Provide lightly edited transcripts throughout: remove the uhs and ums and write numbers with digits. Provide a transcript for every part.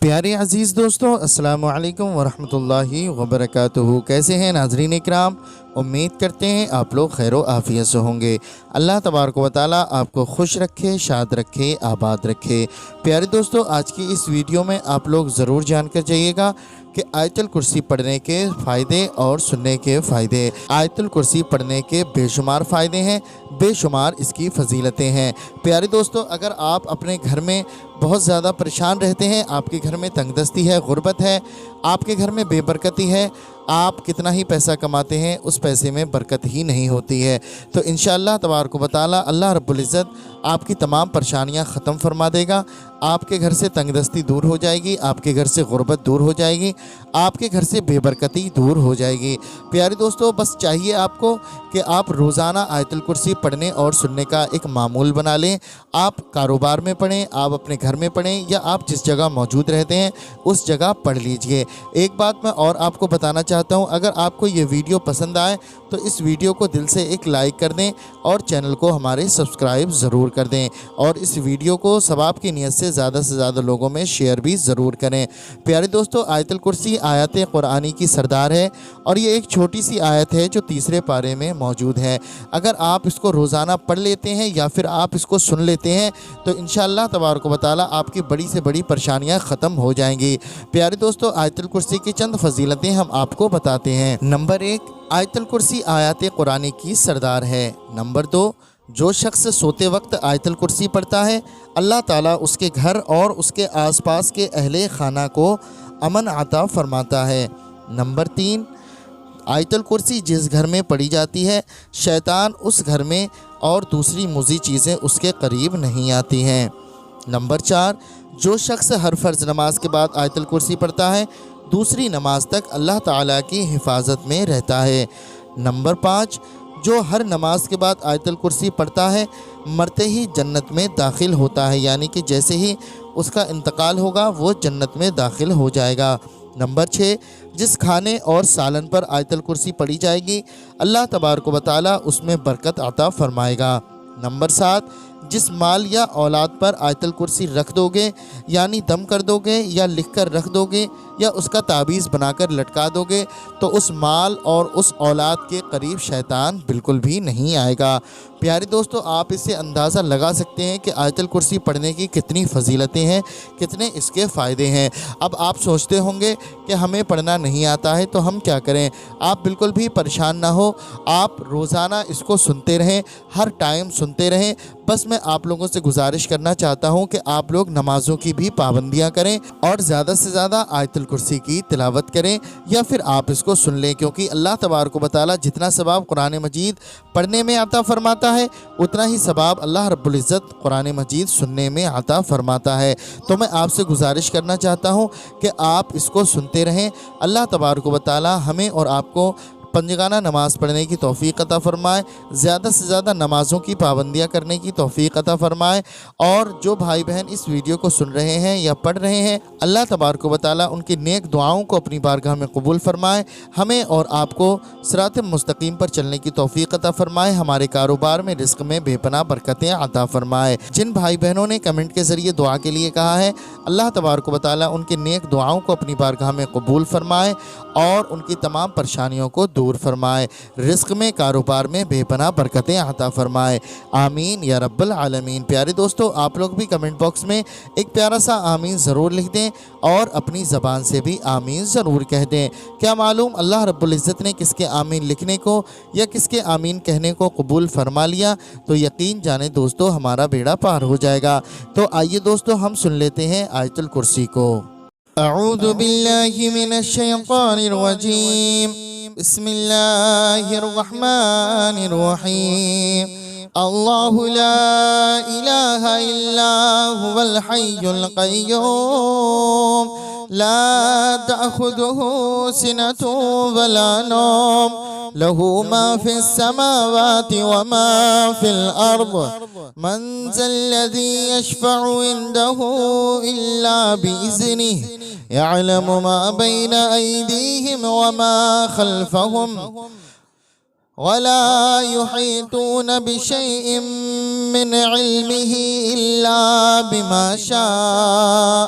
प्यारे अज़ीज़ दोस्तों, अस्सलामु अलैकुम वरहमतुल्लाहि वबरकातुहू। कैसे हैं नाज़रीन इकराम? उम्मीद करते हैं आप लोग खैर व आफ़ियत से होंगे। अल्लाह तबारक व तआला आपको खुश रखे, शाद रखे, आबाद रखे। प्यारे दोस्तों, आज की इस वीडियो में आप लोग ज़रूर जानकर जाइएगा कि आयतुल कुर्सी पढ़ने के फ़ायदे और सुनने के फ़ायदे। आयतुल कुर्सी पढ़ने के बेशुमार फ़ायदे हैं, बेशुमार इसकी फ़जीलतें हैं। प्यारे दोस्तों, अगर आप अपने घर में बहुत ज़्यादा परेशान रहते हैं, आपके घर में तंगदस्ती है, गुर्बत है, आपके घर में बेबरकती है, आप कितना ही पैसा कमाते हैं उस पैसे में बरकत ही नहीं होती है, तो इंशाअल्लाह तबारक व तआला अल्लाह रब्बुल इज़्ज़त आपकी तमाम परेशानियां ख़त्म फरमा देगा। आपके घर से तंगदस्ती दूर हो जाएगी, आपके घर से गुर्बत दूर हो जाएगी, आपके घर से बेबरकती दूर हो जाएगी। प्यारे दोस्तों, बस चाहिए आपको कि आप रोज़ाना आयतुल कुर्सी पढ़ने और सुनने का एक मामूल बना लें। आप कारोबार में पढ़ें, आप अपने घर में पढ़ें, या आप जिस जगह मौजूद रहते हैं उस जगह पढ़ लीजिए। एक बात मैं और आपको बताना चाहता हूं, अगर आपको ये वीडियो पसंद आए तो इस वीडियो को दिल से एक लाइक कर दें और चैनल को हमारे सब्सक्राइब ज़रूर कर दें, और इस वीडियो को सवाब की नीयत से ज़्यादा लोगों में शेयर भी ज़रूर करें। प्यारे दोस्तों, आयतुल कुर्सी आयत कुरानी की सरदार है, और ये एक छोटी सी आयत है जो तीसरे पारे में मौजूद है। अगर आप इसको रोज़ाना पढ़ लेते हैं या फिर आप इसको सुन लेते हैं तो इंशाअल्लाह तबारक व तआला आपकी बड़ी से बड़ी परेशानियां ख़त्म हो जाएंगी। प्यारे दोस्तों, आयतुल कुर्सी की चंद फजीलतें हम आपको बताते हैं। नंबर 1, आयतुल कुर्सी आयत कुरानी की सरदार है। नंबर 2, जो शख्स सोते वक्त आयतुल कुर्सी पढ़ता है, अल्लाह ताला उसके घर और उसके आसपास के अहले खाना को अमन अता फरमाता है। नंबर 3, आयतुल कुर्सी जिस घर में पढ़ी जाती है, शैतान उस घर में और दूसरी मुज़ी चीज़ें उसके करीब नहीं आती हैं। नंबर 4, जो शख्स हर फ़र्ज़ नमाज के बाद आयतुल कुर्सी पढ़ता है, दूसरी नमाज तक अल्लाह ताला की हिफाजत में रहता है। नंबर 5, जो हर नमाज के बाद आयतुल कुर्सी पढ़ता है, मरते ही जन्नत में दाखिल होता है, यानी कि जैसे ही उसका इंतकाल होगा वो जन्नत में दाखिल हो जाएगा। नंबर 6, जिस खाने और सालन पर आयतुल कुर्सी पढ़ी जाएगी, अल्लाह तबारक व तआला उसमें बरकत अता फरमाएगा। नंबर 7, जिस माल या औलाद पर आयतुल कुर्सी रख दोगे, यानी दम कर दोगे या लिख कर रख दोगे या उसका ताबीज़ बनाकर लटका दोगे, तो उस माल और उस औलाद के करीब शैतान बिल्कुल भी नहीं आएगा। प्यारे दोस्तों, आप इससे अंदाज़ा लगा सकते हैं कि आयतुल कुर्सी पढ़ने की कितनी फ़जीलतें हैं, कितने इसके फ़ायदे हैं। अब आप सोचते होंगे कि हमें पढ़ना नहीं आता है तो हम क्या करें? आप बिल्कुल भी परेशान ना हो, आप रोज़ाना इसको सुनते रहें, हर टाइम सुनते रहें। बस मैं आप लोगों से गुजारिश करना चाहता हूं कि आप लोग नमाज़ों की भी पाबंदियां करें और ज़्यादा से ज़्यादा आयतुल कुर्सी की तिलावत करें, या फिर आप इसको सुन लें, क्योंकि अल्लाह तबारक व तआला जितना सवाब कुरान मजीद पढ़ने में अता फरमाता है, उतना ही सवाब अल्लाह रब्बुल इज़्ज़त कुरान मजीद सुनने में अता फरमाता है। तो मैं आपसे गुजारिश करना चाहता हूँ कि आप इसको सुनते रहें। अल्लाह तबारक व तआला हमें और आपको पंजगाना नमाज़ पढ़ने की तौफ़ीक़ अता फ़रमाए, ज़्यादा से ज़्यादा नमाज़ों की पाबंदियाँ करने की तौफ़ीक़ अता फ़रमाए। और जो भाई बहन इस वीडियो को सुन रहे हैं या पढ़ रहे हैं, अल्लाह तबारक व तआला उनकी नेक दुआओं को अपनी बारगाह में कबूल फ़रमाए। हमें और आपको सिरात मुस्तकीम पर चलने की तौफ़ीक़ अता फ़रमाए, हमारे कारोबार में, रिज़्क़ में बेपनाह बरकतें अता फ़रमाए। जिन भाई बहनों ने कमेंट के ज़रिए दुआ के लिए कहा है, अल्लाह तबारक व तआला उनकी नेक दुआओं को अपनी बारगाह में कबूल फ़रमाए और उनकी तमाम परेशानियों को दूर फरमाए, रिज़्क़ में, कारोबार में बेपनाह बरकतें अता फरमाए। आमीन या रब्बल आलमीन। प्यारे दोस्तों, आप लोग भी कमेंट बॉक्स में एक प्यारा सा आमीन ज़रूर लिख दें और अपनी ज़बान से भी आमीन ज़रूर कह दें। क्या मालूम अल्लाह रब्बुल इज़्ज़त ने किसके आमीन लिखने को या किसके आमीन कहने को कबूल फरमा लिया तो यकीन जाने दोस्तों हमारा बेड़ा पार हो जाएगा। तो आइए दोस्तों, हम सुन लेते हैं आयतुल कुर्सी को। अऊज़ु बिल्लाहि मिनश शैतानिर रजीम, बिस्मिल्लाहिर रहमानिर रहीम। अल्लाहु ला इलाहा इल्ला हुवल हय्युल क़य्यूम, ला तअख़ुज़ुहु सिनतुन वला नौम, लहू मा फ़िस समावाति व मा फ़िल अर्ज़, मन ज़ल्लज़ी यशफ़अु इंदहु इल्ला बिइज़्निहि, यअलमु मा बैन अयदीहिम व मा ख़ल्फ़हुम, वला युहीतून बिशैइन मिन इल्मिही इल्ला बिमा शाअ,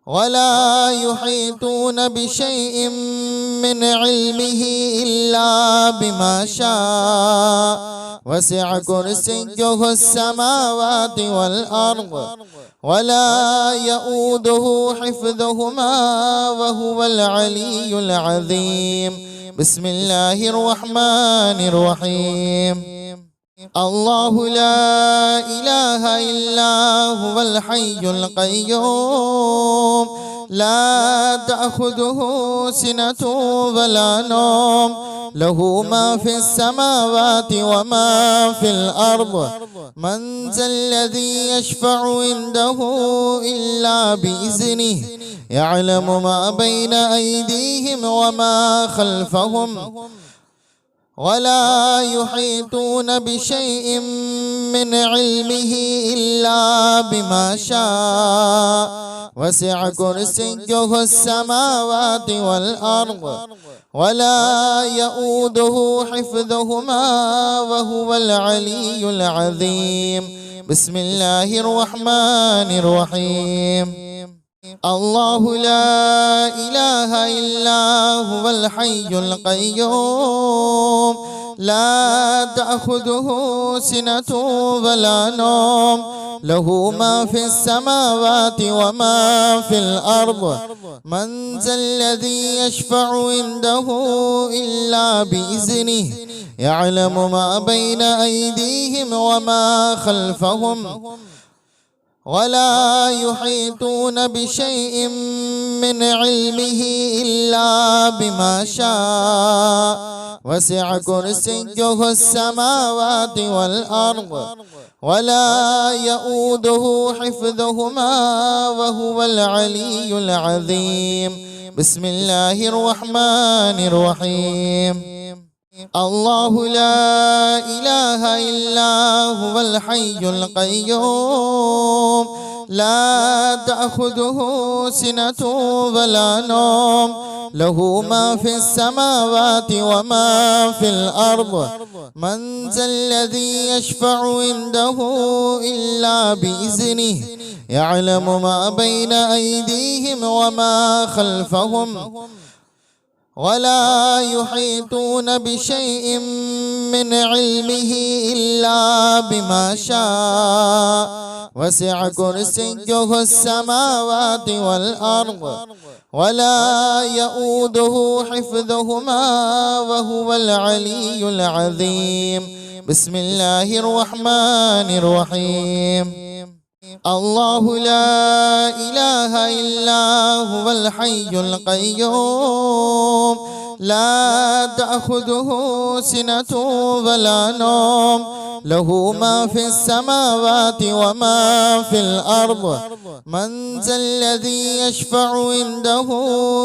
ولا يحيطون بشيء من علمه إلا بما شاء وسع كرسيه السماوات والأرض ولا يؤوده حفظهما وهو العلي العظيم. بسم الله الرحمن الرحيم. الله لا إله إلا هو الحي القيوم لا تأخذه سنة ولا نوم له ما في السماوات وما في الأرض من ذا الذي يشفع عنده إلا بإذنه يعلم ما بين أيديهم وما خلفهم ولا يحيطون بشيء من علمه إلا بما شاء وسع كرسيه السماوات والأرض ولا يؤوده حفظهما وهو العلي العظيم. بسم الله الرحمن الرحيم. الله لا إله إلا هو الحي القيوم لا تأخذه سنة ولا نوم له ما في السماوات وما في الأرض من ذا الذي يشفع عنده إلا بإذنه يعلم ما بين أيديهم وما خلفهم ولا يحيطون بشيء من علمه إلا بما شاء وسع كرسيه السماوات والأرض ولا يؤوده حفظهما وهو العلي العظيم. بسم الله الرحمن الرحيم. الله لا إله إلا هو الحي القيوم لا تأخذه سنة ولا نوم له ما في السماوات وما في الأرض من ذا الذي يشفع عنده إلا بإذنه يعلم ما بين أيديهم وما خلفهم ولا يحيطون بشيء من علمه إلا بما شاء وسع كرسيه السماوات والأرض ولا يؤوده حفظهما وهو العلي العظيم. بسم الله الرحمن الرحيم. الله لا إله إلا هو الحي القيوم لا تأخذه سنة ولا نوم له ما في السماوات وما في الأرض من ذا الذي يشفع عنده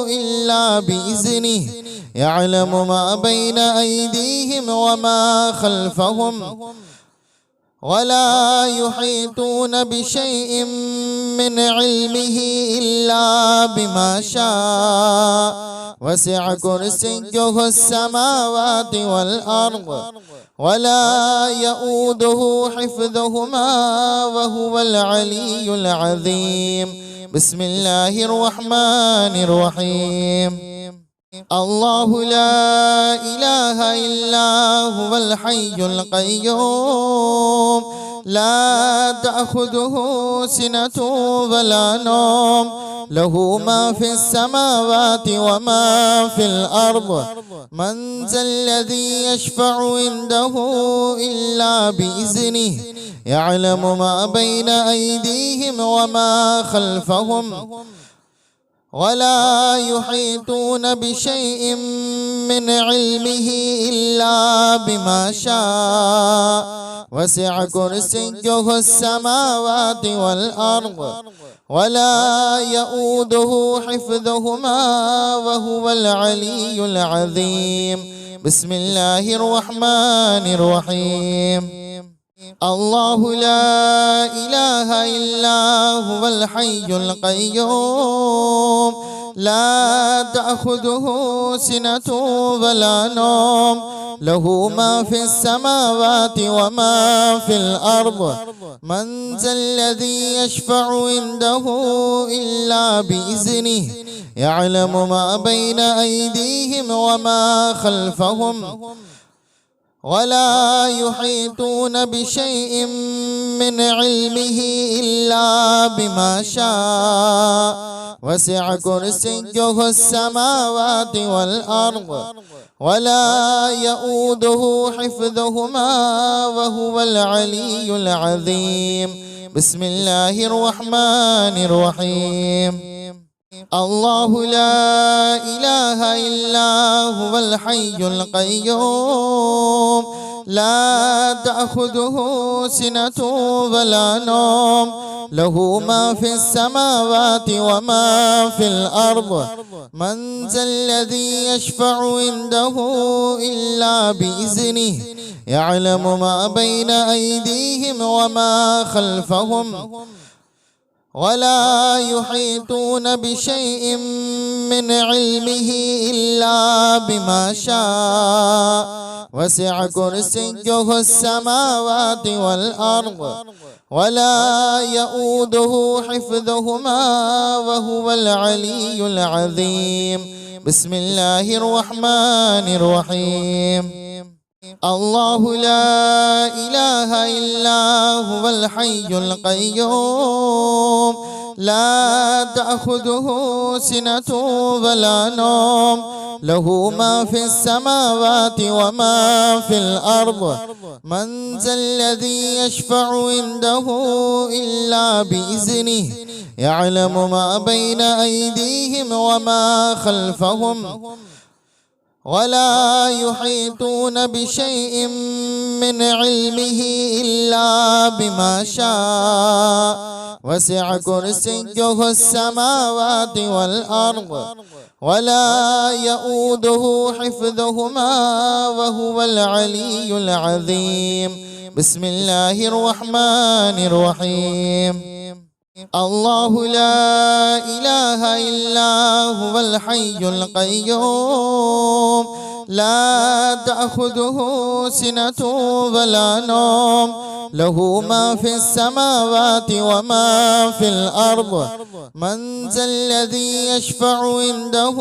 إلا بإذنه يعلم ما بين أيديهم وما خلفهم ولا يحيطون بشيء من علمه إلا بما شاء وسع كرسيه السماوات والأرض ولا يؤوده حفظهما وهو العلي العظيم. بسم الله الرحمن الرحيم. الله لا إله إلا هو الحي القيوم لا تأخذه سنة ولا نوم له ما في السماوات وما في الأرض من ذا الذي يشفع عنده إلا بإذنه يعلم ما بين أيديهم وما خلفهم ولا يحيطون بشيء من علمه إلا بما شاء وسع كرسيه السماوات والأرض ولا يؤوده حفظهما وهو العلي العظيم. بسم الله الرحمن الرحيم. الله لا إله إلا هو الحي القيوم لا تأخذه سنة ولا نوم له ما في السماوات وما في الأرض من ذا الذي يشفع عنده إلا بإذنه يعلم ما بين أيديهم وما خلفهم ولا يحيطون بشيء من علمه إلا بما شاء وسع كرسيه السماوات والأرض ولا يؤوده حفظهما وهو العلي العظيم بسم الله الرحمن الرحيم الله لا إله إلا هو الحي القيوم لا تأخذه سنة ولا نوم له ما في السماوات وما في الأرض من ذا الذي يشفع عنده إلا بإذنه يعلم ما بين أيديهم وما خلفهم ولا يحيطون بشيء من علمه إلا بما شاء وسع كرسيه السماوات والأرض ولا يؤوده حفظهما وهو العلي العظيم بسم الله الرحمن الرحيم الله لا إله إلا هو الحي القيوم لا تأخذه سنة ولا نوم له ما في السماوات وما في الأرض من ذا الذي يشفع عنده إلا بإذنه يعلم ما بين أيديهم وما خلفهم ولا يحيطون بشيء من علمه إلا بما شاء وسع كرسيه السماوات والأرض ولا يؤوده حفظهما وهو العلي العظيم بسم الله الرحمن الرحيم الله لا إله إلا هو الحي القيوم لا تأخذه سنة ولا نوم له ما في السماوات وما في الأرض من ذا الذي يشفع عنده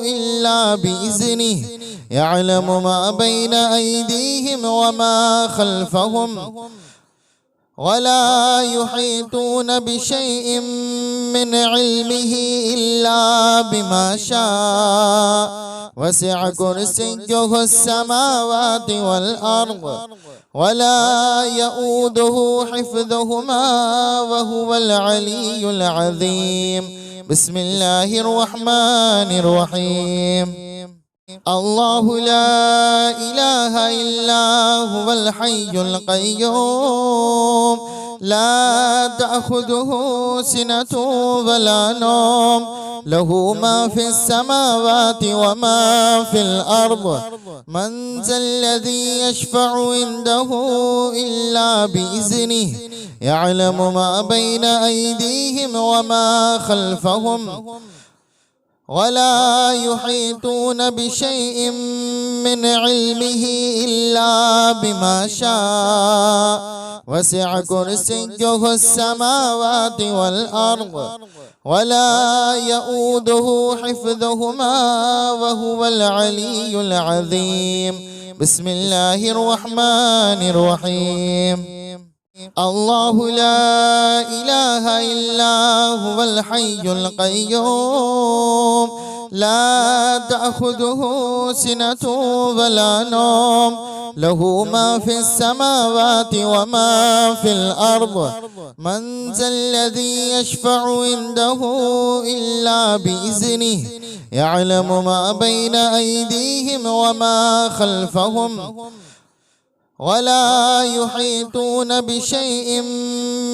إلا بإذنه يعلم ما بين أيديهم وما خلفهم ولا يحيطون بشيء من علمه إلا بما شاء وسع كرسيه السماوات والأرض ولا يؤوده حفظهما وهو العلي العظيم بسم الله الرحمن الرحيم الله لا إله إلا هو الحي القيوم لا تأخذه سنة ولا نوم له ما في السماوات وما في الأرض من ذا الذي يشفع عنده إلا بإذنه يعلم ما بين أيديهم وما خلفهم ولا يحيطون بشيء من علمه إلا بما شاء وسع كرسيه السماوات والأرض ولا يؤوده حفظهما وهو العلي العظيم بسم الله الرحمن الرحيم الله لا إله إلا هو الحي القيوم لا تأخذه سنة ولا نوم له ما في السماوات وما في الأرض من ذا الذي يشفع عنده إلا بإذنه يعلم ما بين أيديهم وما خلفهم ولا يحيطون بشيء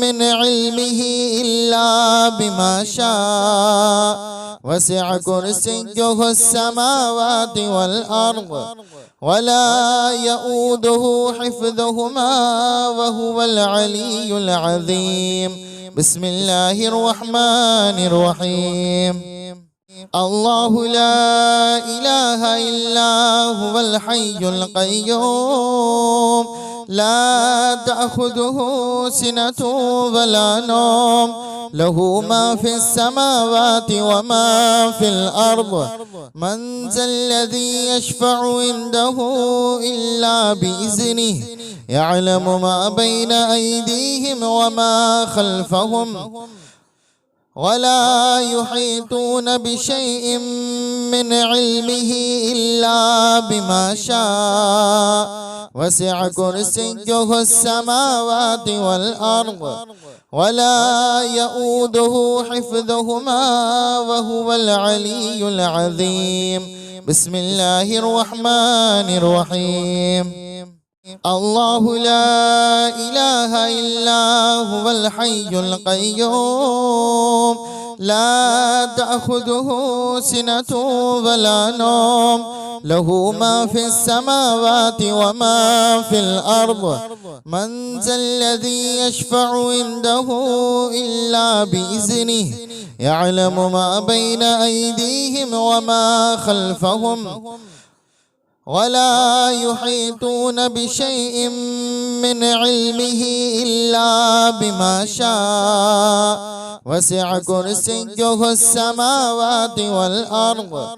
من علمه إلا بما شاء وسع كرسيه السماوات والأرض ولا يؤوده حفظهما وهو العلي العظيم. بسم الله الرحمن الرحيم. الله لا إله إلا هو الحي القيوم لا تأخذه سنة ولا نوم له ما في السماوات وما في الأرض من ذا الذي يشفع عنده إلا بإذنه يعلم ما بين أيديهم وما خلفهم ولا يحيطون بشيء من علمه إلا بما شاء وسع كرسيه السماوات والأرض ولا يؤوده حفظهما وهو العلي العظيم. بسم الله الرحمن الرحيم. الله لا إله إلا هو الحي القيوم لا تأخذه سنة ولا نوم له ما في السماوات وما في الأرض من ذا الذي يشفع عنده إلا بإذنه يعلم ما بين أيديهم وما خلفهم ولا يحيطون بشيء من علمه إلا بما شاء وسع كرسيه السماوات والأرض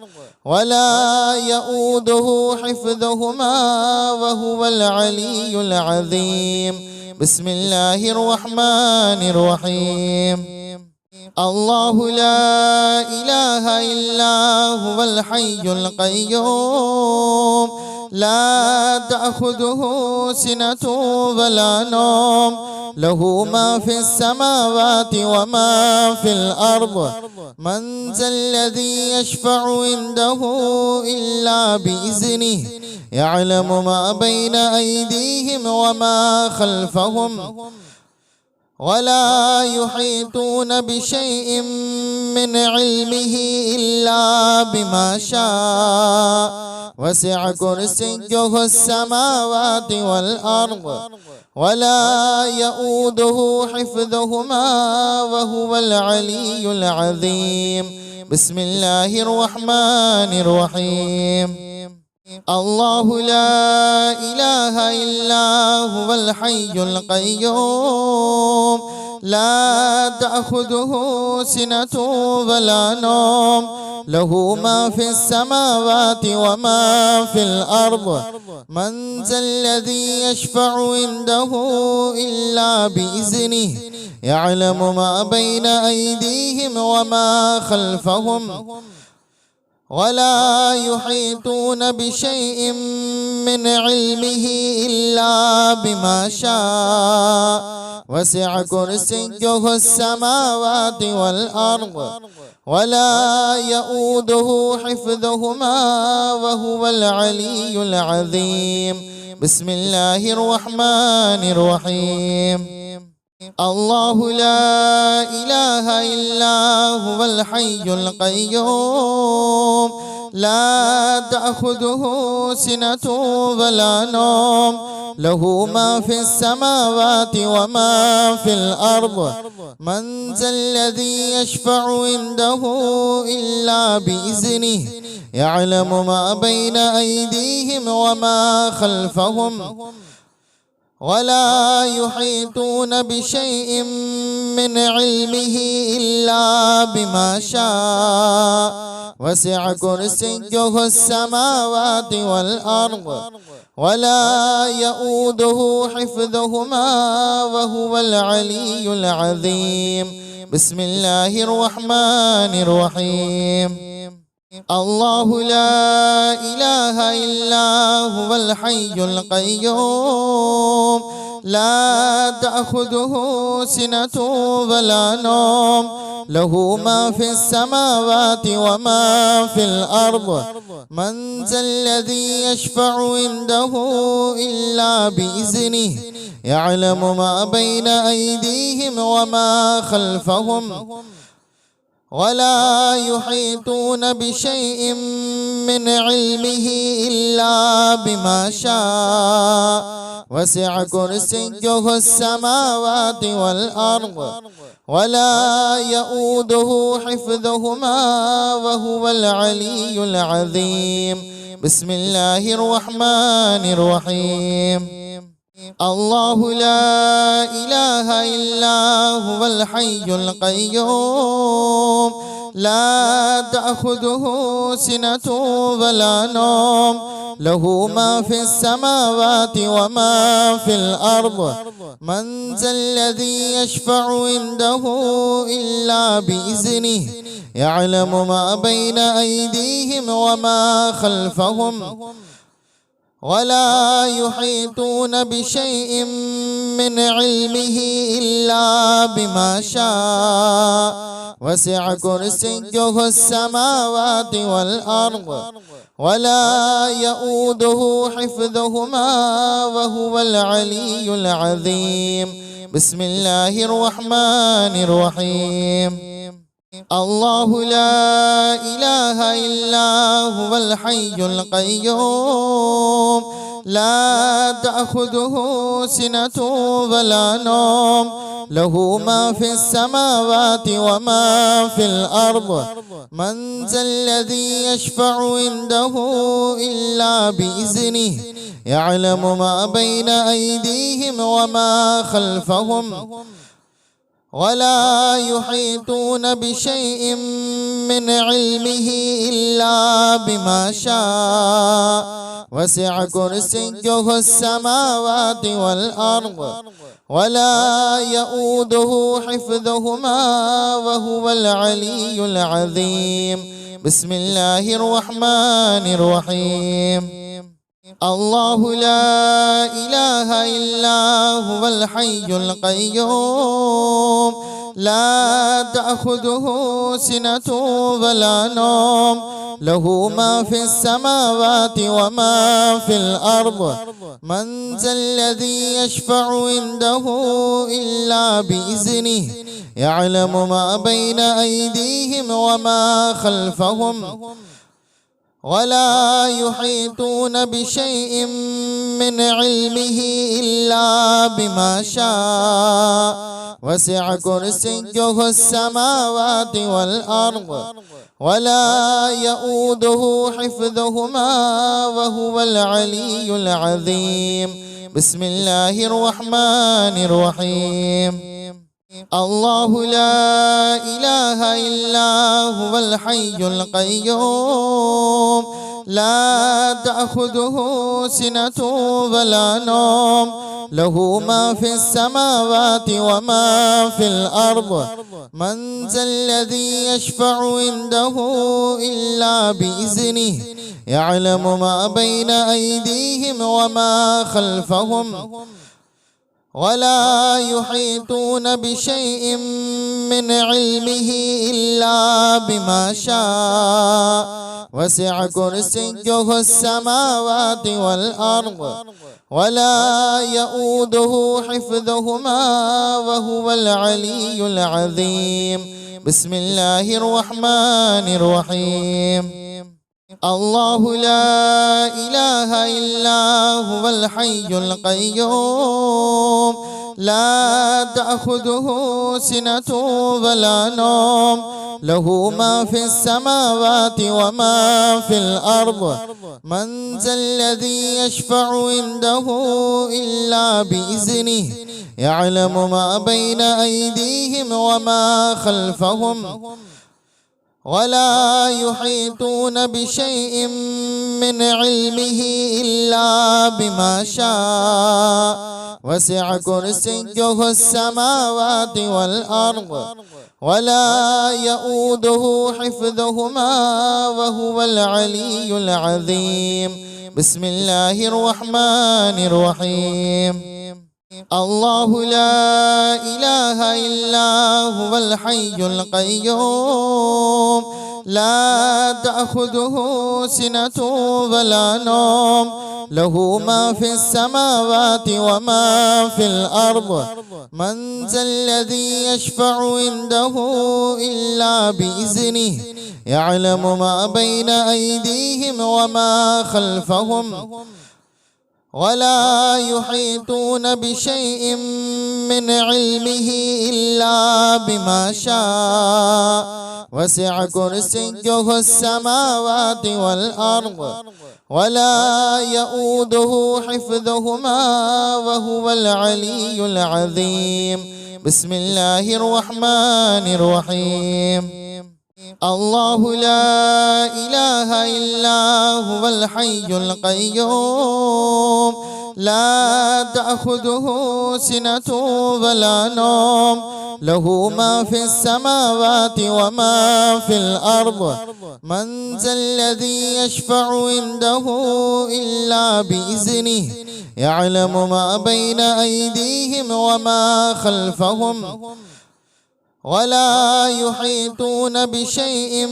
ولا يؤوده حفظهما وهو العلي العظيم. بسم الله الرحمن الرحيم. الله لا إله إلا هو الحي القيوم لا تأخذه سنة ولا نوم له ما في السماوات وما في الأرض من ذا الذي يشفع عنده إلا بإذنه يعلم ما بين أيديهم وما خلفهم ولا يحيطون بشيء من علمه إلا بما شاء وسع كرسيه السماوات والأرض ولا يؤوده حفظهما وهو العلي العظيم. بسم الله الرحمن الرحيم. الله لا إله إلا هو الحي القيوم لا تأخذه سنة ولا نوم له ما في السماوات وما في الأرض من ذا الذي يشفع عنده إلا بإذنه يعلم ما بين أيديهم وما خلفهم ولا يحيطون بشيء من علمه إلا بما شاء وسع كرسيه السماوات والأرض ولا يؤوده حفظهما وهو العلي العظيم. بسم الله الرحمن الرحيم. الله لا إله إلا هو الحي القيوم لا تأخذه سنة ولا نوم له ما في السماوات وما في الأرض من ذا الذي يشفع عنده إلا بإذنه يعلم ما بين أيديهم وما خلفهم ولا يحيطون بشيء من علمه إلا بما شاء وسع كرسيه السماوات والأرض ولا يؤوده حفظهما وهو العلي العظيم. بسم الله الرحمن الرحيم. الله لا إله إلا هو الحي القيوم لا تأخذه سنة ولا نوم له ما في السماوات وما في الأرض من ذا الذي يشفع عنده إلا بإذنه ولا يحيطون بشيء من علمه إلا بما شاء وسع كرسيه السماوات والأرض ولا يؤوده حفظهما وهو العلي العظيم. بسم الله الرحمن الرحيم. الله لا إله إلا هو الحي القيوم لا تأخذه سنة ولا نوم له ما في السماوات وما في الأرض من ذا الذي يشفع عنده إلا بإذنه يعلم ما بين أيديهم وما خلفهم ولا يحيطون بشيء من علمه إلا بما شاء وسع كرسيه السماوات والأرض ولا يؤوده حفظهما وهو العلي العظيم. بسم الله الرحمن الرحيم. الله لا إله إلا هو الحي القيوم لا تأخذه سنة ولا نوم له ما في السماوات وما في الأرض من ذا الذي يشفع عنده إلا بإذنه يعلم ما بين أيديهم وما خلفهم ولا يحيطون بشيء من علمه إلا بما شاء وسع كرسيه السماوات والأرض ولا يؤوده حفظهما وهو العلي العظيم. بسم الله الرحمن الرحيم. الله لا إله إلا هو الحي القيوم لا تأخذه سنة ولا نوم له ما في السماوات وما في الأرض من ذا الذي يشفع عنده إلا بإذنه يعلم ما بين أيديهم وما خلفهم ولا يحيطون بشيء من علمه إلا بما شاء وسع كرسيه السماوات والأرض ولا يؤوده حفظهما وهو العلي العظيم. بسم الله الرحمن الرحيم. الله لا إله إلا هو الحي القيوم لا تأخذه سنة ولا نوم له ما في السماوات وما في الأرض من ذا الذي يشفع عنده إلا بإذنه يعلم ما بين أيديهم وما خلفهم ولا يحيطون بشيء من علمه إلا بما شاء وسع كرسيه السماوات والأرض ولا يؤوده حفظهما وهو العلي العظيم. بسم الله الرحمن الرحيم. الله لا إله إلا هو الحي القيوم لا تأخذه سنة ولا نوم له ما في السماوات وما في الأرض من ذا الذي يشفع عنده إلا بإذنه يعلم ما بين أيديهم وما خلفهم ولا يحيطون بشيء من علمه إلا بما شاء وسع كرسيه السماوات والأرض ولا يؤوده حفظهما وهو العلي العظيم. بسم الله الرحمن الرحيم. الله لا إله إلا هو الحي القيوم لا تأخذه سنة ولا نوم له ما في السماوات وما في الأرض من ذا الذي يشفع عنده إلا بإذنه يعلم ما بين أيديهم وما خلفهم ولا يحيطون بشيء من علمه إلا بما شاء وسع كرسيه السماوات والأرض ولا يؤوده حفظهما وهو العلي العظيم. بسم الله الرحمن الرحيم. الله لا إله إلا هو الحي القيوم لا تأخذه سنة ولا نوم له ما في السماوات وما في الأرض من ذا الذي يشفع عنده إلا بإذنه يعلم ما بين أيديهم وما خلفهم ولا يحيطون بشيء من علمه إلا بما شاء وسع كرسيه السماوات والأرض ولا يؤوده حفظهما وهو العلي العظيم. بسم الله الرحمن الرحيم. الله لا إله إلا هو الحي القيوم لا تأخذه سنة ولا نوم له ما في السماوات وما في الأرض من ذا الذي يشفع عنده إلا بإذنه يعلم ما بين أيديهم وما خلفهم ولا يحيطون بشيء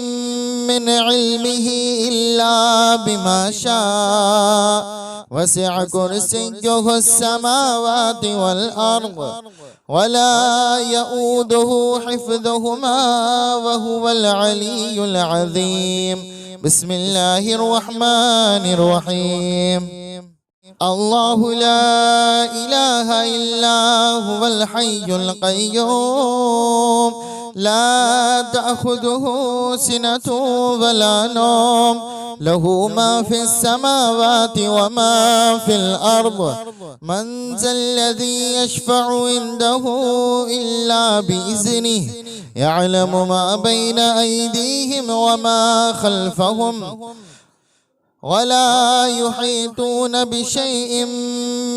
من علمه إلا بما شاء وسع كرسيه السماوات والأرض ولا يؤوده حفظهما وهو العلي العظيم. بسم الله الرحمن الرحيم. الله لا إله إلا هو الحي القيوم لا تأخذه سنة ولا نوم له ما في السماوات وما في الأرض من ذا الذي يشفع عنده إلا بإذنه يعلم ما بين أيديهم وما خلفهم ولا يحيطون بشيء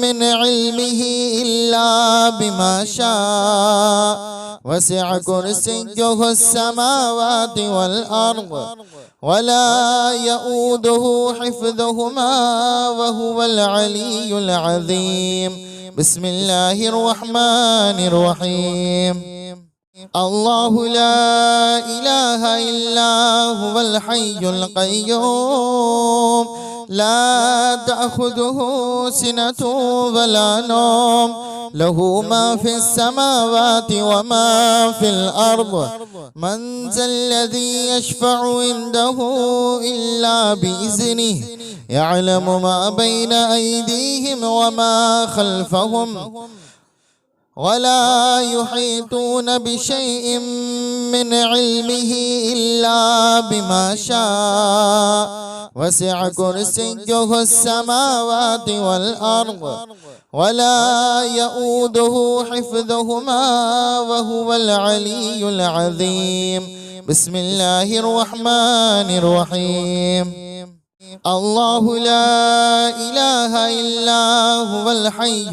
من علمه إلا بما شاء وسع كرسيه السماوات والأرض ولا يؤوده حفظهما وهو العلي العظيم. بسم الله الرحمن الرحيم. الله لا إله إلا هو الحي القيوم لا تأخذه سنة ولا نوم له ما في السماوات وما في الأرض من ذا الذي يشفع عنده إلا بإذنه يعلم ما بين أيديهم وما خلفهم ولا يحيطون بشيء من علمه إلا بما شاء وسع كرسيه السماوات والأرض ولا يؤوده حفظهما وهو العلي العظيم. بسم الله الرحمن الرحيم. الله لا إله إلا هو الحي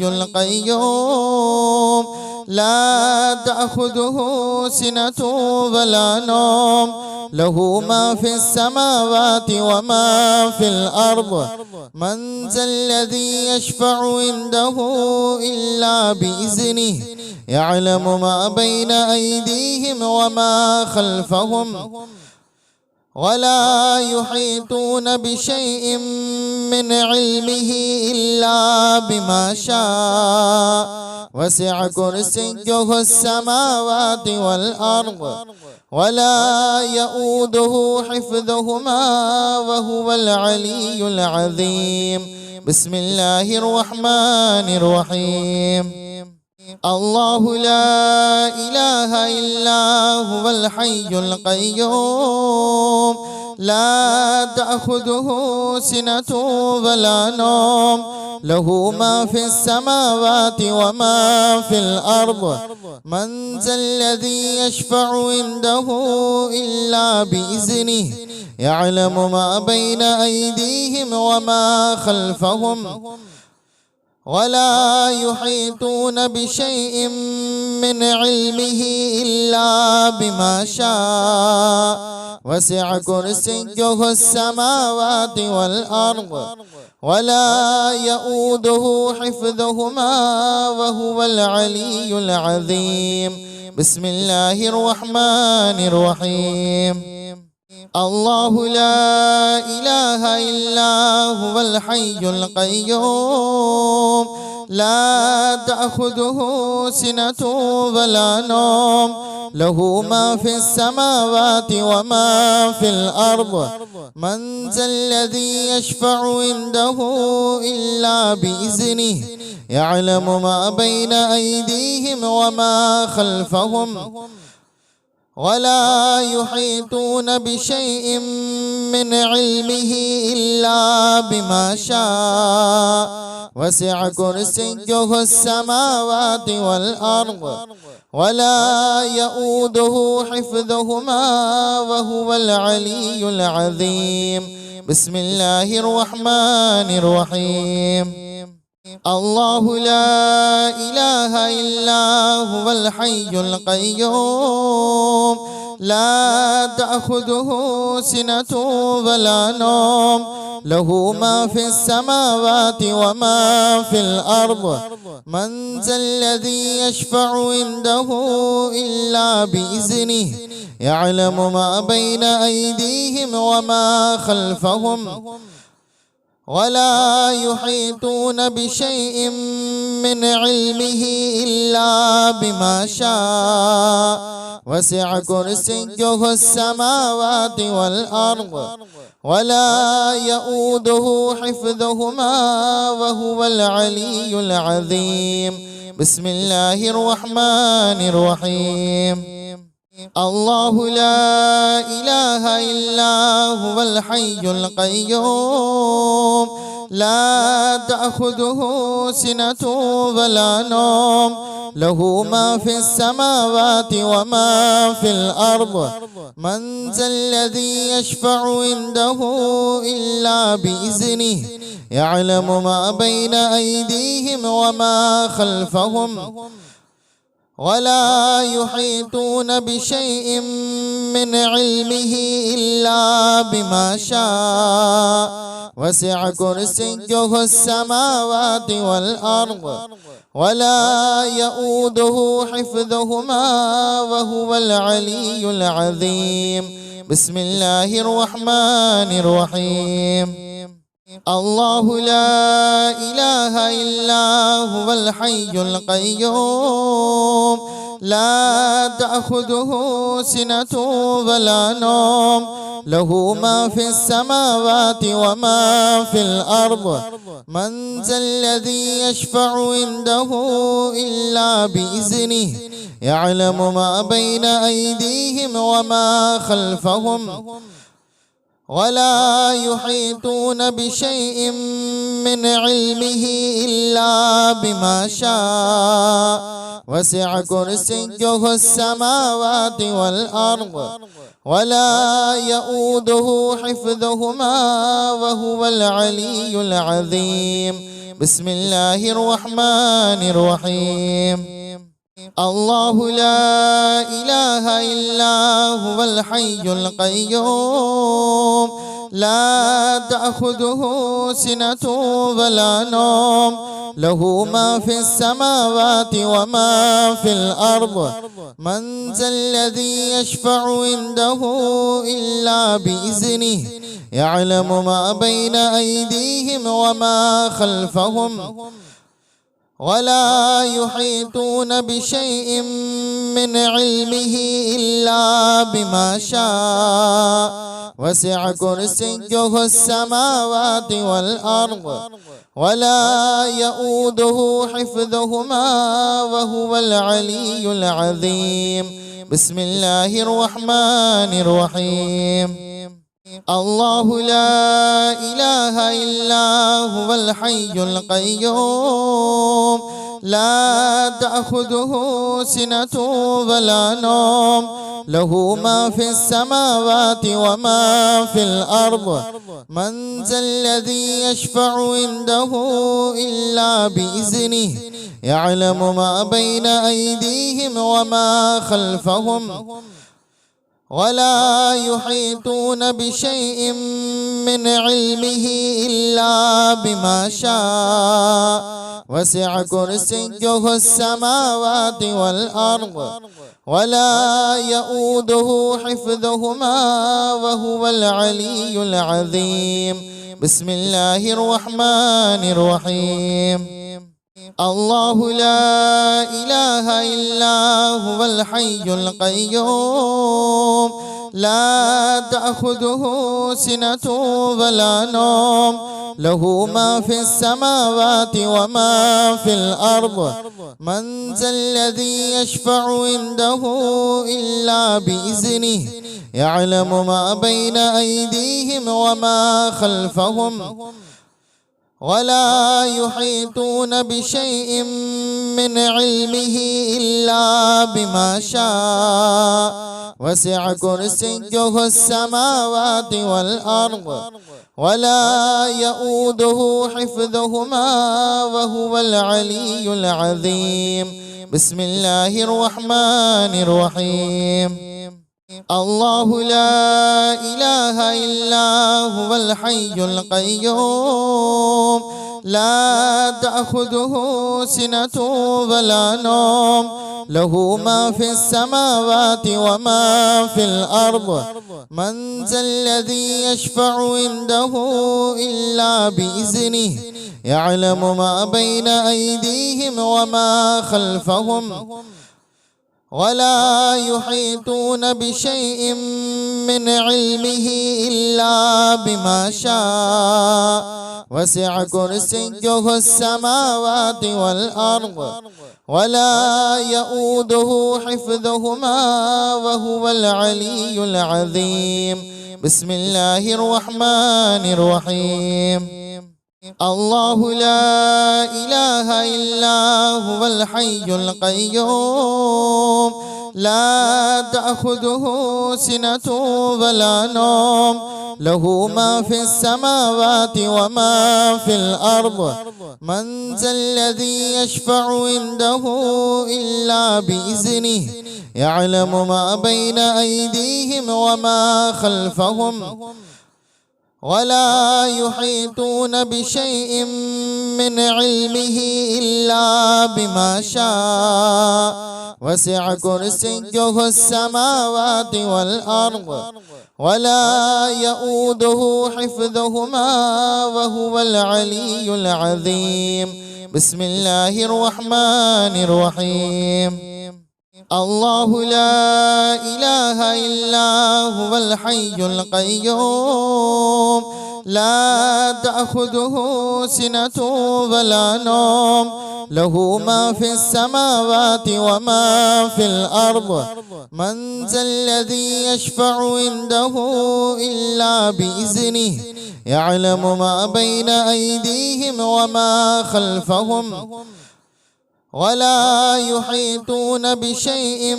القيوم لا تأخذه سنة ولا نوم له ما في السماوات وما في الأرض من ذا الذي يشفع عنده إلا بإذنه يعلم ما بين أيديهم وما خلفهم ولا يحيطون بشيء من علمه إلا بما شاء وسع كرسيه السماوات والأرض ولا يؤوده حفظهما وهو العلي العظيم. بسم الله الرحمن الرحيم. الله لا إله إلا هو الحي القيوم لا تأخذه سنة ولا نوم له ما في السماوات وما في الأرض من ذا الذي يشفع عنده إلا بإذنه يعلم ما بين أيديهم وما خلفهم ولا يحيطون بشيء من علمه إلا بما شاء وسع كرسيه السماوات والأرض ولا يؤوده حفظهما وهو العلي العظيم. بسم الله الرحمن الرحيم. الله لا إله إلا هو الحي القيوم لا تأخذه سنة ولا نوم له ما في السماوات وما في الأرض من ذا الذي يشفع عنده إلا بإذنه يعلم ما بين أيديهم وما خلفهم ولا يحيطون بشيء من علمه إلا بما شاء وسع كرسيه السماوات والأرض ولا يؤوده حفظهما وهو العلي العظيم. بسم الله الرحمن الرحيم. الله لا إله إلا هو الحي القيوم لا تأخذه سنة ولا نوم له ما في السماوات وما في الأرض من ذا الذي يشفع عنده إلا بإذنه يعلم ما بين أيديهم وما خلفهم ولا يحيطون بشيء من علمه إلا بما شاء وسع كرسيه السماوات والأرض ولا يؤوده حفظهما وهو العلي العظيم. بسم الله الرحمن الرحيم. الله لا إله إلا هو الحي القيوم لا تأخذه سنة ولا نوم له ما في السماوات وما في الأرض من ذا الذي يشفع عنده إلا بإذنه يعلم ما بين أيديهم وما خلفهم ولا يحيطون بشيء من علمه إلا بما شاء وسع كرسيه السماوات والأرض ولا يؤوده حفظهما وهو العلي العظيم. بسم الله الرحمن الرحيم. الله لا إله إلا هو الحي القيوم لا تأخذه سنة ولا نوم له ما في السماوات وما في الأرض من ذا الذي يشفع عنده إلا بإذنه يعلم ما بين أيديهم وما خلفهم ولا يحيطون بشيء من علمه إلا بما شاء وسع كرسيه السماوات والأرض ولا يؤوده حفظهما وهو العلي العظيم. بسم الله الرحمن الرحيم. الله لا إله إلا هو الحي القيوم لا تأخذه سنة ولا نوم له ما في السماوات وما في الأرض من ذا الذي يشفع عنده إلا بإذنه يعلم ما بين أيديهم وما خلفهم ولا يحيطون بشيء من علمه إلا بما شاء وسع كرسيه السماوات والأرض ولا يؤوده حفظهما وهو العلي العظيم. بسم الله الرحمن الرحيم. الله لا إله إلا هو الحي القيوم لا تأخذه سنة ولا نوم له ما في السماوات وما في الأرض من ذا الذي يشفع عنده إلا بإذنه يعلم ما بين أيديهم وما خلفهم ولا يحيطون بشيء من علمه إلا بما شاء وسع كرسيه السماوات والأرض ولا يؤوده حفظهما وهو العلي العظيم بسم الله الرحمن الرحيم الله لا إله إلا هو الحي القيوم لا تأخذه سنة ولا نوم له ما في السماوات وما في الأرض من ذا الذي يشفع عنده إلا بإذنه يعلم ما بين أيديهم وما خلفهم ولا يحيطون بشيء من علمه إلا بما شاء وسع كرسيه السماوات والأرض ولا يؤوده حفظهما وهو العلي العظيم بسم الله الرحمن الرحيم الله لا إله إلا هو الحي القيوم لا تأخذه سنة ولا نوم له ما في السماوات وما في الأرض من ذا الذي يشفع عنده إلا بإذنه يعلم ما بين أيديهم وما خلفهم ولا يحيطون بشيء من علمه إلا بما شاء وسع كرسيه السماوات والأرض ولا يؤوده حفظهما وهو العلي العظيم بسم الله الرحمن الرحيم الله لا إله إلا هو الحي القيوم لا تأخذه سنة ولا نوم له ما في السماوات وما في الأرض من ذا الذي يشفع عنده إلا بإذنه يعلم ما بين أيديهم وما خلفهم ولا يحيطون بشيء من علمه إلا بما شاء وسع كرسيه السماوات والأرض ولا يؤوده حفظهما وهو العلي العظيم بسم الله الرحمن الرحيم الله لا إله إلا هو الحي القيوم لا تأخذه سنة ولا نوم له ما في السماوات وما في الأرض من ذا الذي يشفع عنده إلا بإذنه يعلم ما بين أيديهم وما خلفهم ولا يحيطون بشيء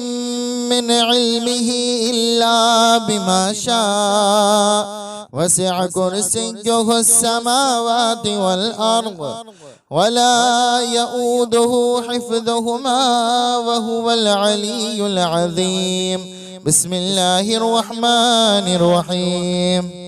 من علمه إلا بما شاء وسع كرسيه السماوات والأرض ولا يؤوده حفظهما وهو العلي العظيم بسم الله الرحمن الرحيم